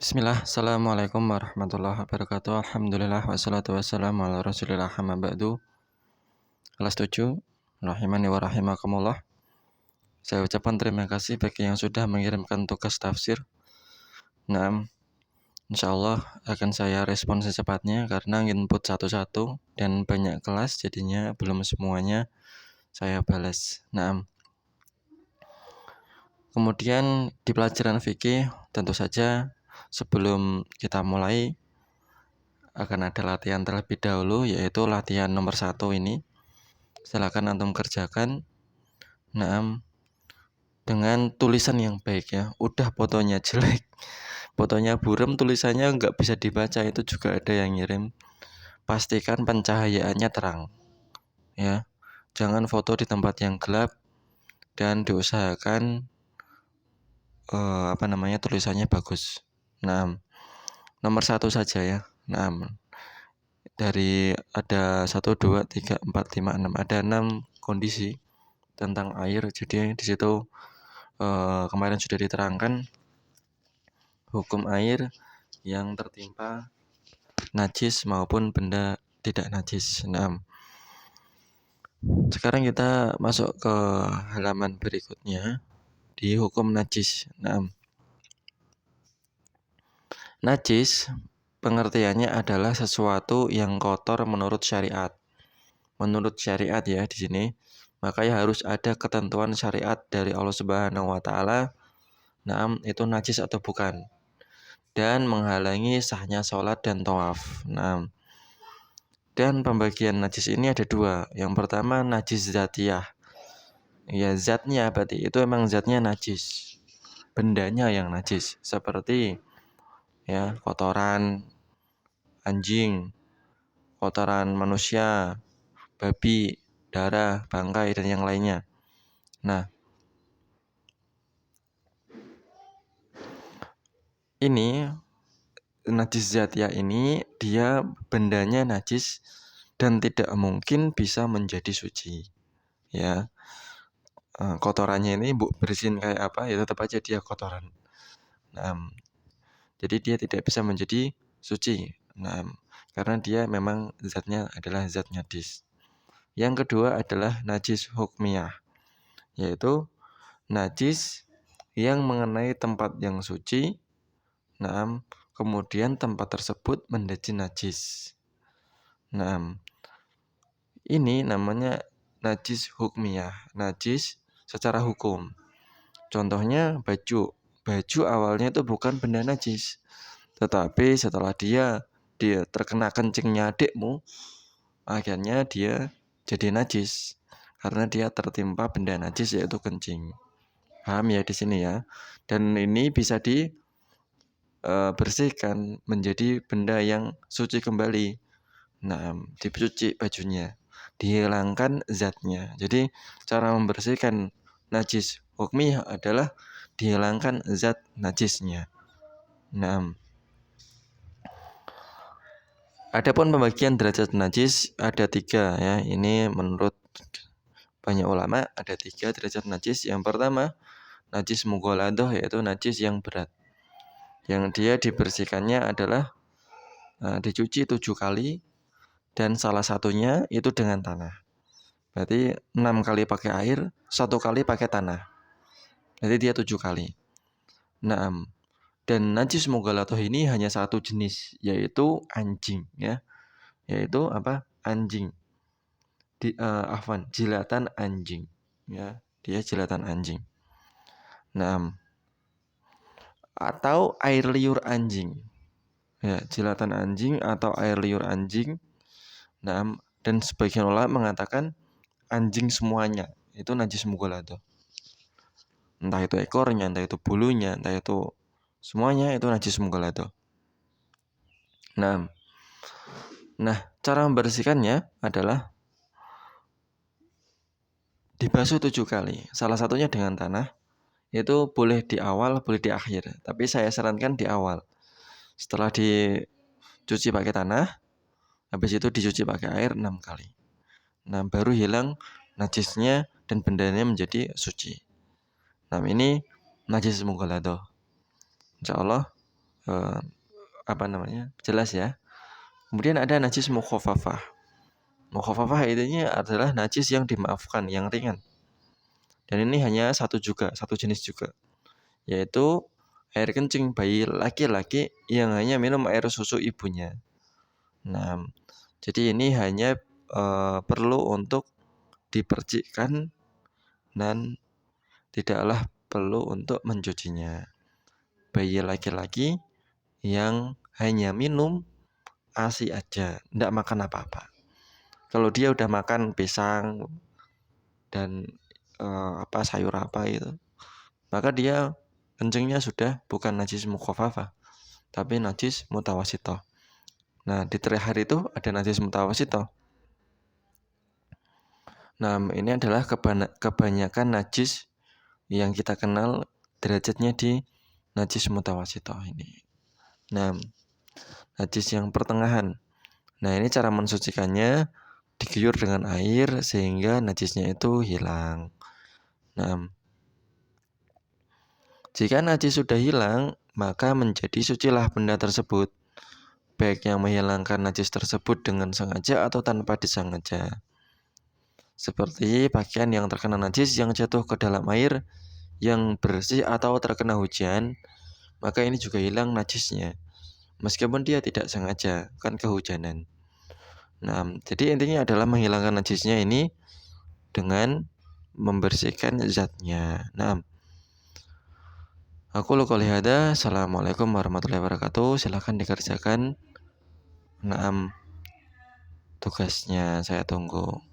Bismillah, Assalamualaikum warahmatullahi wabarakatuh. Alhamdulillah, wassalatu wassalamu ala rasulillah amma ba'du. Kelas 7, rahimani wa rahimakumullah. Saya ucapkan terima kasih bagi yang sudah mengirimkan tugas tafsir. Nah, insyaallah akan saya respon secepatnya karena input satu-satu dan banyak kelas, jadinya belum semuanya saya balas. Nah, kemudian di pelajaran fikih tentu saja sebelum kita mulai akan ada latihan terlebih dahulu, yaitu latihan nomor 1 ini. Silakan antum kerjakan. Nah, dengan tulisan yang baik ya. Udah fotonya jelek, fotonya buram, tulisannya nggak bisa dibaca, itu juga ada yang ngirim. Pastikan pencahayaannya terang ya. Jangan foto di tempat yang gelap dan diusahakan tulisannya bagus. Nah, nomor 1 saja ya. Nah, dari ada 1, 2, 3, 4, 5, 6, ada 6 kondisi tentang air. Jadi di situ kemarin sudah diterangkan hukum air yang tertimpa najis maupun benda tidak najis. Nah, sekarang kita masuk ke halaman berikutnya di hukum najis. Nah, najis pengertiannya adalah sesuatu yang kotor menurut syariat. Menurut syariat ya di sini, makanya harus ada ketentuan syariat dari Allah Subhanahu wa taala. Nah, itu najis atau bukan. Dan menghalangi sahnya sholat dan tawaf. Nah, dan pembagian najis ini ada 2. Yang pertama najis zatiyah. Ya zatnya berarti itu emang zatnya najis. Bendanya yang najis. Seperti ya kotoran anjing, kotoran manusia, babi, darah, bangkai dan yang lainnya. Nah, ini najis zatiyah ini dia bendanya najis dan tidak mungkin bisa menjadi suci. Ya. Kotorannya ini bersihin kayak apa ya tetap aja dia kotoran. Nah, jadi dia tidak bisa menjadi suci. Nah, karena dia memang zatnya adalah zat najis. Yang kedua adalah najis hukmiyah, yaitu najis yang mengenai tempat yang suci. Nah, kemudian tempat tersebut menjadi najis. Nah, ini namanya najis hukmiyah, najis secara hukum. Contohnya baju. Baju awalnya itu bukan benda najis. Tetapi setelah dia terkena kencingnya adikmu, akhirnya dia jadi najis. Karena dia tertimpa benda najis yaitu kencing. Paham ya di sini ya? Dan ini bisa dibersihkan menjadi benda yang suci kembali. Nah, dicuci bajunya, dihilangkan zatnya. Jadi cara membersihkan najis hukmiyah adalah dihilangkan zat najisnya. Nah, adapun pembagian derajat najis ada 3 ya. Ini menurut banyak ulama ada 3 derajat najis. Yang pertama najis mughaladah, yaitu najis yang berat. Yang dia dibersihkannya adalah dicuci 7 kali dan salah satunya itu dengan tanah. Berarti 6 kali pakai air, 1 kali pakai tanah. Jadi dia 7 kali. Nah, dan najis mughaladah ini hanya satu jenis, yaitu anjing ya. Yaitu apa? Anjing. Jilatan anjing ya. Dia jilatan anjing. Nah, atau air liur anjing. Ya, jilatan anjing atau air liur anjing. Nah, dan sebagian ulama mengatakan anjing semuanya itu najis mughaladah. Entah itu ekornya, entah itu bulunya, entah itu semuanya itu najis mughaladah. Nah, cara membersihkannya adalah dibasuh 7 kali. Salah satunya dengan tanah. Itu boleh di awal, boleh di akhir. Tapi saya sarankan di awal. Setelah dicuci pakai tanah, habis itu dicuci pakai air 6 kali. Nah, baru hilang najisnya dan bendanya menjadi suci. Nah, ini najis mughaladah. Insyaallah jelas ya. Kemudian ada najis mukhafafah. Mukhafafah ini adalah najis yang dimaafkan, yang ringan. Dan ini hanya satu jenis juga, yaitu air kencing bayi laki-laki yang hanya minum air susu ibunya. Nah, jadi ini hanya perlu untuk dipercikkan dan tidaklah perlu untuk mencucinya. Bayi laki-laki yang hanya minum ASI aja, tidak makan apa-apa. Kalau dia udah makan pisang dan sayur apa itu, maka dia kencingnya sudah bukan najis mukhafafah, tapi najis mutawasitoh. Nah, di terakhir itu ada najis mutawasitoh. Nah, ini adalah kebanyakan najis yang kita kenal derajatnya di najis mutawasitoh ini. Nah, najis yang pertengahan. Nah, ini cara mensucikannya, diguyur dengan air sehingga najisnya itu hilang. Nah, jika najis sudah hilang, maka menjadi sucilah benda tersebut, baik yang menghilangkan najis tersebut dengan sengaja atau tanpa disengaja. Seperti pakaian yang terkena najis yang jatuh ke dalam air yang bersih atau terkena hujan, maka ini juga hilang najisnya, meskipun dia tidak sengaja, kan kehujanan. Nah, jadi intinya adalah menghilangkan najisnya ini dengan membersihkan zatnya. Nah, aku qouli hadza. Assalamualaikum warahmatullahi wabarakatuh. Silahkan dikerjakan. Tugasnya saya tunggu.